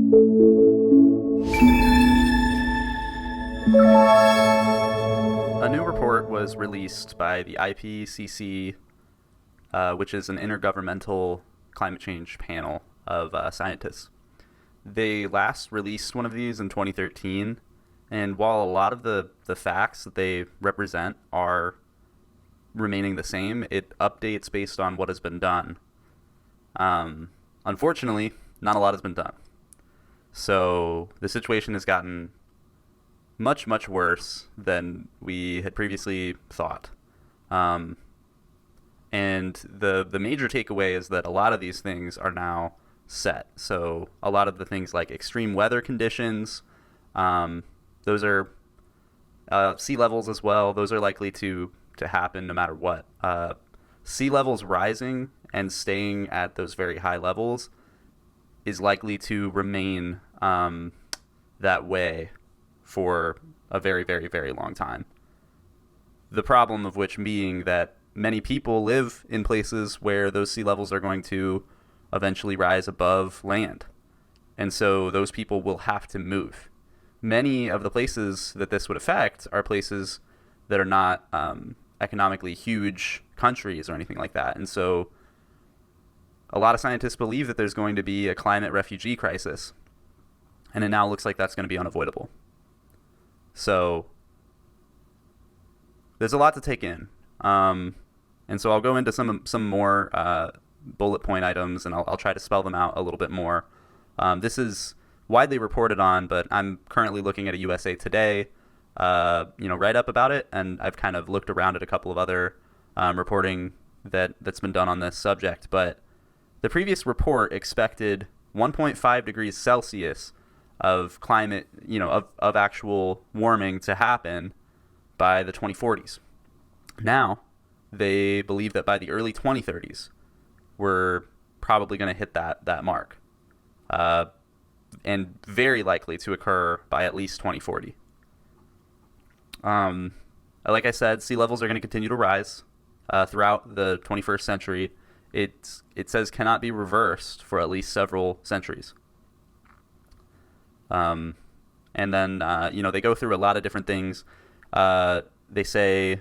A new report was released by the IPCC, which is an intergovernmental climate change panel of scientists. They last released one of these in 2013, and while a lot of the facts that they represent are remaining the same, it updates based on what has been done. Unfortunately, not a lot has been done. So the situation has gotten much, much worse than we had previously thought. And the major takeaway is that a lot of these things are now set. So a lot of the things like extreme weather conditions, those are sea levels as well. Those are likely to happen no matter what. Sea levels rising and staying at those very high levels is likely to remain that way for a very, very, very long time. The problem of which being that many people live in places where those sea levels are going to eventually rise above land. And so those people will have to move. Many of the places that this would affect are places that are not economically huge countries or anything like that. And so a lot of scientists believe that there's going to be a climate refugee crisis. And it now looks like that's going to be unavoidable. So there's a lot to take in. And so I'll go into some more bullet point items, and I'll try to spell them out a little bit more. This is widely reported on, but I'm currently looking at a USA Today write-up about it, and I've kind of looked around at a couple of other reporting that's been done on this subject. But the previous report expected 1.5 degrees Celsius of climate, of actual warming to happen by the 2040s. Now, they believe that by the early 2030s, we're probably going to hit that mark, and very likely to occur by at least 2040. Like I said, sea levels are going to continue to rise throughout the 21st century. It says cannot be reversed for at least several centuries. And then, they go through a lot of different things. They say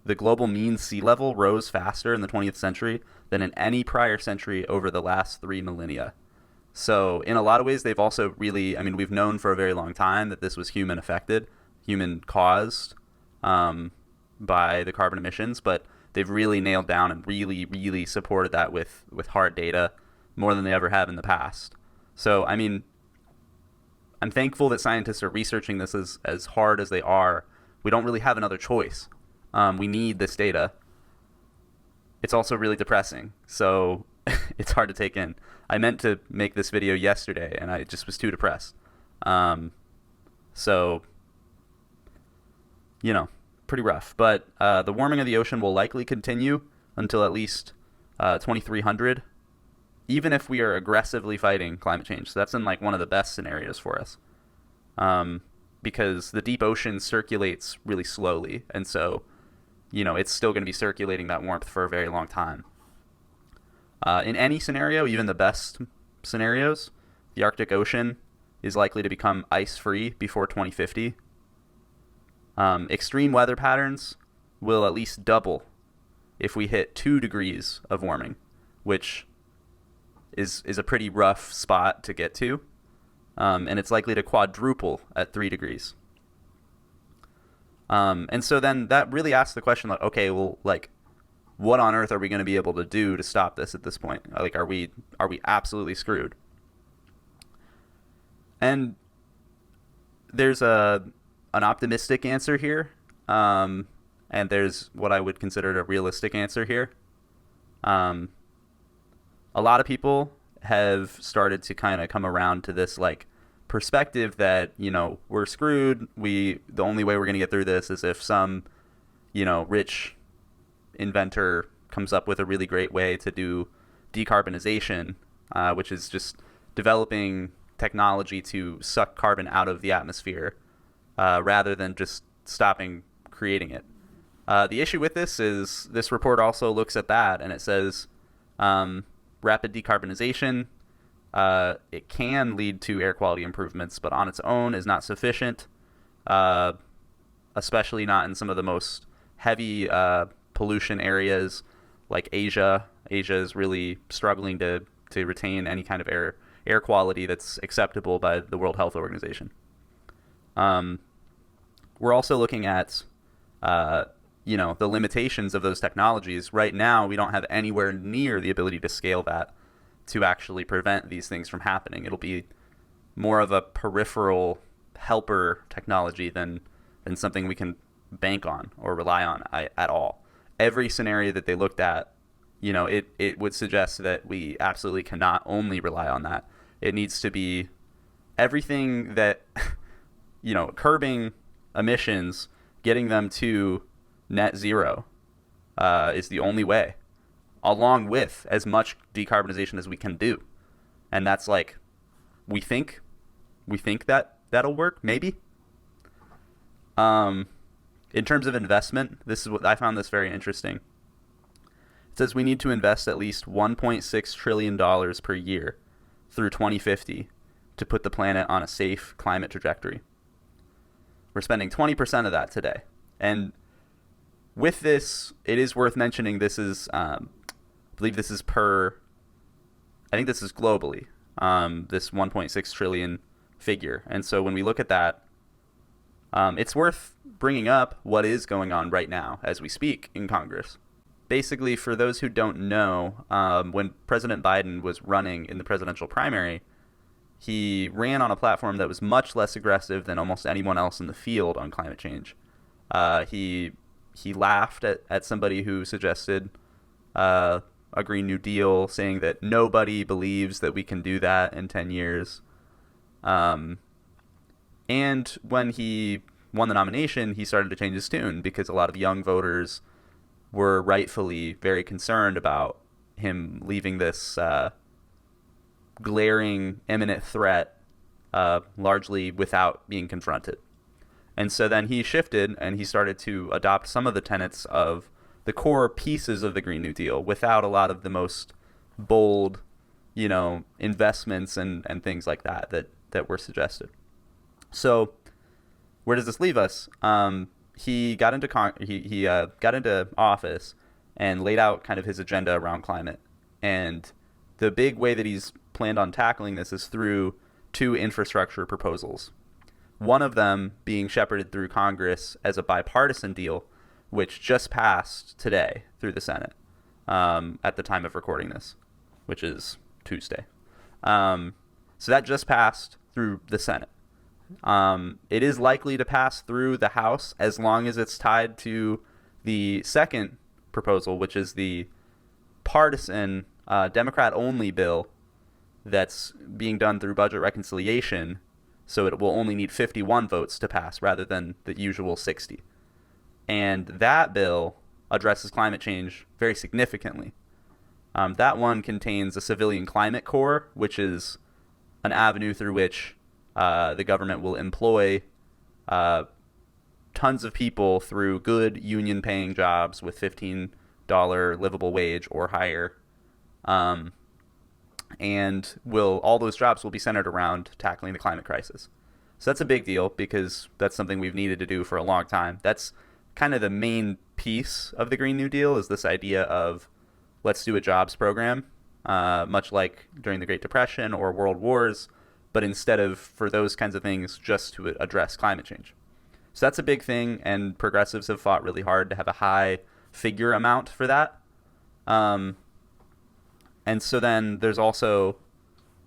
the global mean sea level rose faster in the 20th century than in any prior century over the last 3 millennia. So in a lot of ways, they've also really, we've known for a very long time that this was human affected, human caused by the carbon emissions, but they've really nailed down and really, really supported that with hard data more than they ever have in the past. So, I'm thankful that scientists are researching this as hard as they are. We don't really have another choice. We need this data. It's also really depressing, so it's hard to take in. I meant to make this video yesterday, and I just was too depressed. So, pretty rough. But the warming of the ocean will likely continue until at least 2300, even if we are aggressively fighting climate change. So that's in one of the best scenarios for us, because the deep ocean circulates really slowly, and so it's still going to be circulating that warmth for a very long time. In any scenario, even the best scenarios, the Arctic Ocean is likely to become ice-free before 2050. Extreme weather patterns will at least double if we hit 2 degrees of warming, which is a pretty rough spot to get to. And it's likely to quadruple at 3 degrees. And so then that really asks the question, okay, well, what on earth are we going to be able to do to stop this at this point? Are we absolutely screwed? And there's an optimistic answer here, and there's what I would consider a realistic answer here. A lot of people have started to kind of come around to this perspective that we're screwed. The only way we're going to get through this is if some rich inventor comes up with a really great way to do decarbonization, which is just developing technology to suck carbon out of the atmosphere rather than just stopping creating it. The issue with this is this report also looks at that, and it says rapid decarbonization it can lead to air quality improvements, but on its own is not sufficient, uh, especially not in some of the most heavy pollution areas like Asia. Asia is really struggling to retain any kind of air quality that's acceptable by the World Health Organization. We're also looking at the limitations of those technologies. Right now, we don't have anywhere near the ability to scale that to actually prevent these things from happening. It'll be more of a peripheral helper technology than something we can bank on or rely on at all. Every scenario that they looked at, it would suggest that we absolutely cannot only rely on that. It needs to be everything that, curbing emissions, getting them to net zero is the only way, along with as much decarbonization as we can do. And that's like, we think that that'll work, maybe. In terms of investment, this is what I found this very interesting. It says we need to invest at least $1.6 trillion per year through 2050 to put the planet on a safe climate trajectory. We're spending 20% of that today. And with this, it is worth mentioning this is, I believe this is I think this is globally, this 1.6 trillion figure. And so when we look at that, it's worth bringing up what is going on right now as we speak in Congress. Basically, for those who don't know, when President Biden was running in the presidential primary, he ran on a platform that was much less aggressive than almost anyone else in the field on climate change. He laughed at somebody who suggested a Green New Deal, saying that nobody believes that we can do that in 10 years. And when he won the nomination, he started to change his tune because a lot of young voters were rightfully very concerned about him leaving this glaring, imminent threat largely without being confronted. And so then he shifted and he started to adopt some of the tenets of the core pieces of the Green New Deal without a lot of the most bold, investments and things like that were suggested. So where does this leave us? He got into got into office and laid out kind of his agenda around climate. And the big way that he's planned on tackling this is through two infrastructure proposals. One of them being shepherded through Congress as a bipartisan deal, which just passed today through the Senate at the time of recording this, which is Tuesday. So that just passed through the Senate. It is likely to pass through the House as long as it's tied to the second proposal, which is the partisan Democrat-only bill that's being done through budget reconciliation, so it will only need 51 votes to pass rather than the usual 60. And that bill addresses climate change very significantly. That one contains a civilian climate corps, which is an avenue through which the government will employ tons of people through good union-paying jobs with $15 livable wage or higher. And all those jobs will be centered around tackling the climate crisis. So that's a big deal because that's something we've needed to do for a long time. That's kind of the main piece of the Green New Deal, is this idea of let's do a jobs program, much like during the Great Depression or World Wars, but instead of for those kinds of things, just to address climate change. So that's a big thing, and progressives have fought really hard to have a high figure amount for that. And so then there's also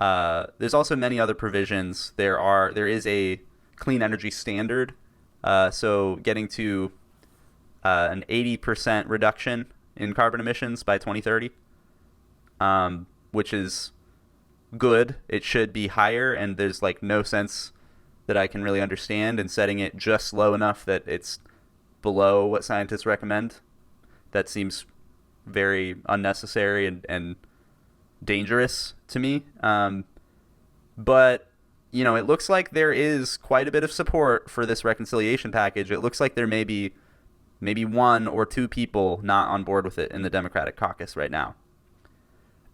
many other provisions. There is a clean energy standard, so getting to an 80% reduction in carbon emissions by 2030, which is good. It should be higher, and there's no sense that I can really understand in setting it just low enough that it's below what scientists recommend. That seems very unnecessary and dangerous to me. But it looks like there is quite a bit of support for this reconciliation package. It looks like there may be maybe one or two people not on board with it in the Democratic caucus right now.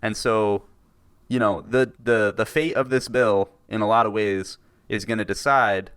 And so the fate of this bill in a lot of ways is going to decide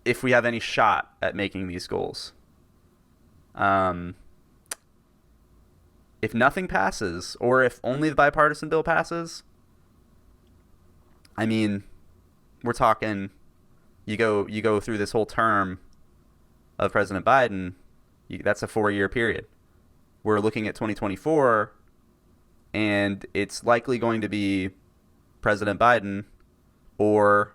if we have any shot at making these goals. If nothing passes, or if only the bipartisan bill passes, I mean, we're talking, you go through this whole term of President Biden, that's a 4-year period. We're looking at 2024, and it's likely going to be President Biden or,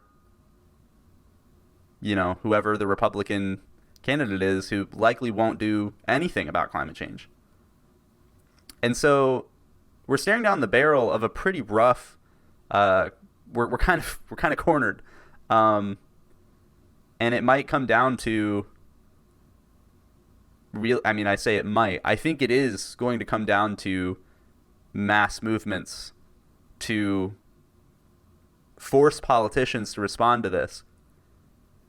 whoever the Republican candidate is, who likely won't do anything about climate change. And so we're staring down the barrel of a pretty rough, we're kind of cornered. And it might come down to I say it might. I think it is going to come down to mass movements to force politicians to respond to this,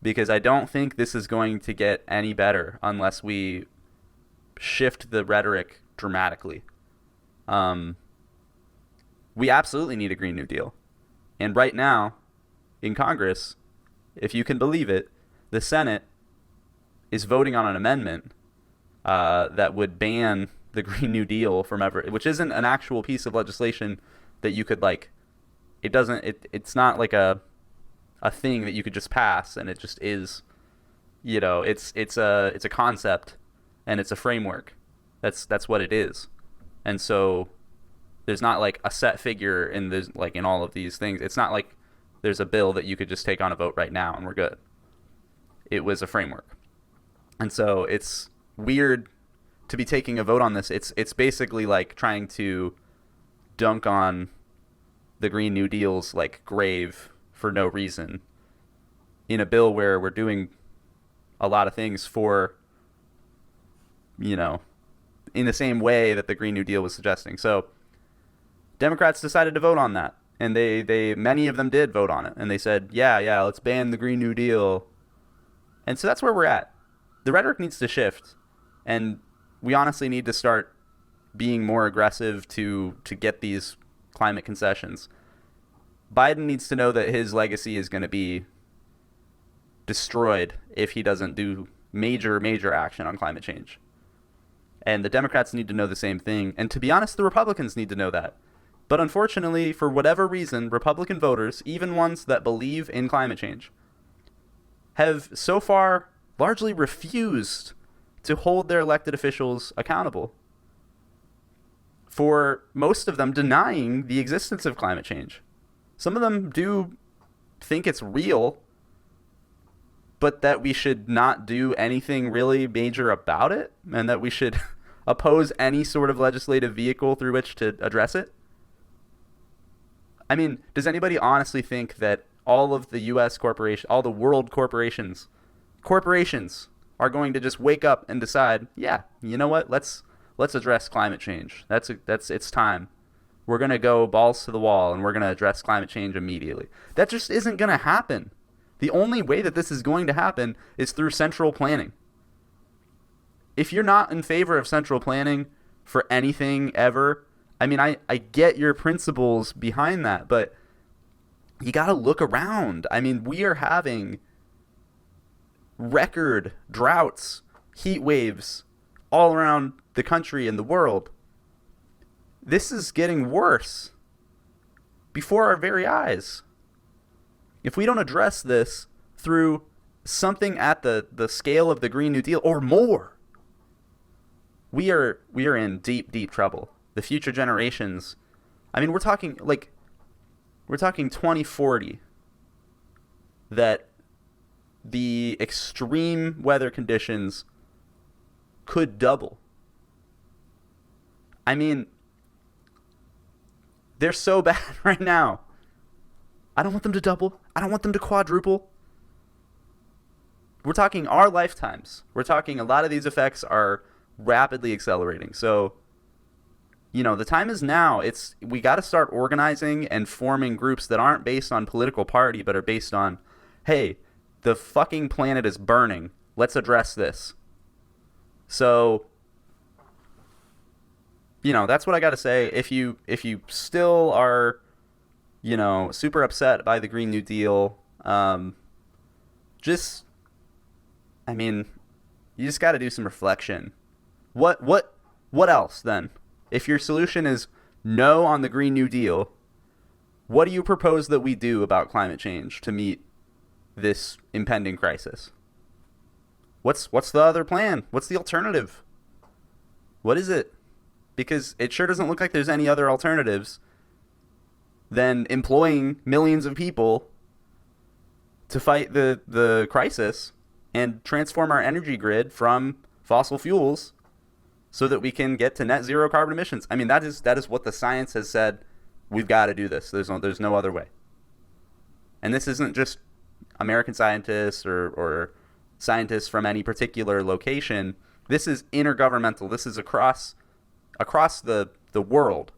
because I don't think this is going to get any better unless we shift the rhetoric dramatically. We absolutely need a Green New Deal. And right now, in Congress, if you can believe it, the Senate is voting on an amendment that would ban the Green New Deal from ever, which isn't an actual piece of legislation that you could it's not like a thing that you could just pass, and it just is, it's a concept, and it's a framework. That's what it is. And so there's not like a set figure in all of these things. It's not like there's a bill that you could just take on a vote right now and we're good. It was a framework. And so it's weird to be taking a vote on this. It's basically like trying to dunk on the Green New Deal's grave for no reason in a bill where we're doing a lot of things for, in the same way that the Green New Deal was suggesting. So Democrats decided to vote on that, and they many of them did vote on it, and they said, yeah, let's ban the Green New Deal. And so that's where we're at. The rhetoric needs to shift, and we honestly need to start being more aggressive to get these climate concessions. Biden needs to know that his legacy is going to be destroyed if he doesn't do major action on climate change. And the Democrats need to know the same thing. And to be honest, the Republicans need to know that. But unfortunately, for whatever reason, Republican voters, even ones that believe in climate change, have so far largely refused to hold their elected officials accountable, for most of them denying the existence of climate change. Some of them do think it's real, but that we should not do anything really major about it, and that we should oppose any sort of legislative vehicle through which to address it. I mean, does anybody honestly think that all of the U.S. corporations, all the world corporations are going to just wake up and decide, yeah, you know what, let's address climate change. It's time. We're going to go balls to the wall and we're going to address climate change immediately. That just isn't going to happen. The only way that this is going to happen is through central planning. If you're not in favor of central planning for anything ever, I mean, I get your principles behind that, but you got to look around. I mean, we are having record droughts, heat waves all around the country and the world. This is getting worse before our very eyes. If we don't address this through something at the scale of the Green New Deal or more, we are in deep trouble. The future generations, I mean, we're talking 2040, that the extreme weather conditions could double. I mean, they're so bad right now. I don't want them to double. I don't want them to quadruple. We're talking our lifetimes. We're talking a lot of these effects are rapidly accelerating. So, the time is now. We got to start organizing and forming groups that aren't based on political party, but are based on, hey, the fucking planet is burning. Let's address this. So, That's what I got to say. If you still are, super upset by the Green New Deal, just, I mean, you just got to do some reflection. What else then? If your solution is no on the Green New Deal, what do you propose that we do about climate change to meet this impending crisis? What's the other plan? What's the alternative? What is it? Because it sure doesn't look like there's any other alternatives than employing millions of people to fight the crisis and transform our energy grid from fossil fuels so that we can get to net zero carbon emissions. I mean, that is what the science has said. We've got to do this. There's no other way. And this isn't just American scientists or scientists from any particular location. This is intergovernmental. This is across the world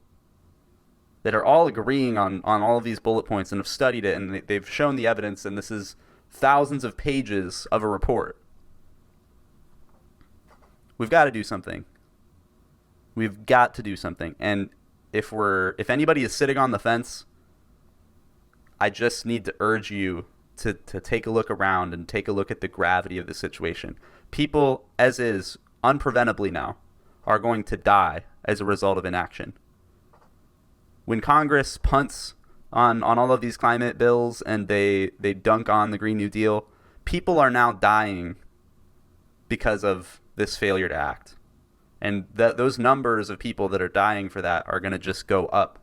that are all agreeing on all of these bullet points and have studied it, and they've shown the evidence, and this is thousands of pages of a report. We've got to do something. We've got to do something. And if anybody is sitting on the fence, I just need to urge you to take a look around and take a look at the gravity of the situation. People, as is, unpreventably now, are going to die as a result of inaction. When Congress punts on all of these climate bills and they dunk on the Green New Deal, people are now dying because of this failure to act. And those numbers of people that are dying for that are going to just go up.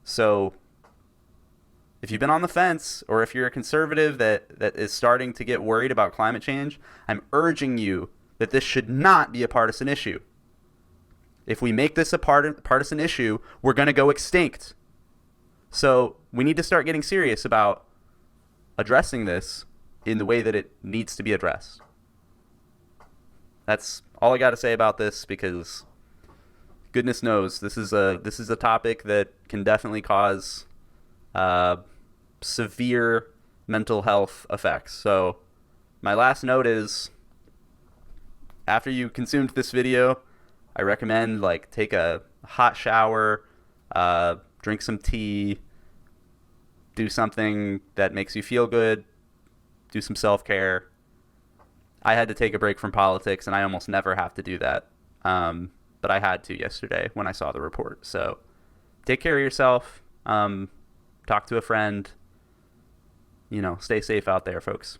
So if you've been on the fence, or if you're a conservative that is starting to get worried about climate change, I'm urging you that this should not be a partisan issue. If we make this a partisan issue, we're going to go extinct. So we need to start getting serious about addressing this in the way that it needs to be addressed. That's all I got to say about this, because goodness knows this is a topic that can definitely cause severe mental health effects. So my last note is, after you consumed this video, I recommend take a hot shower, drink some tea, do something that makes you feel good, do some self-care. I had to take a break from politics, and I almost never have to do that. But I had to yesterday when I saw the report. So take care of yourself. Talk to a friend. Stay safe out there, folks.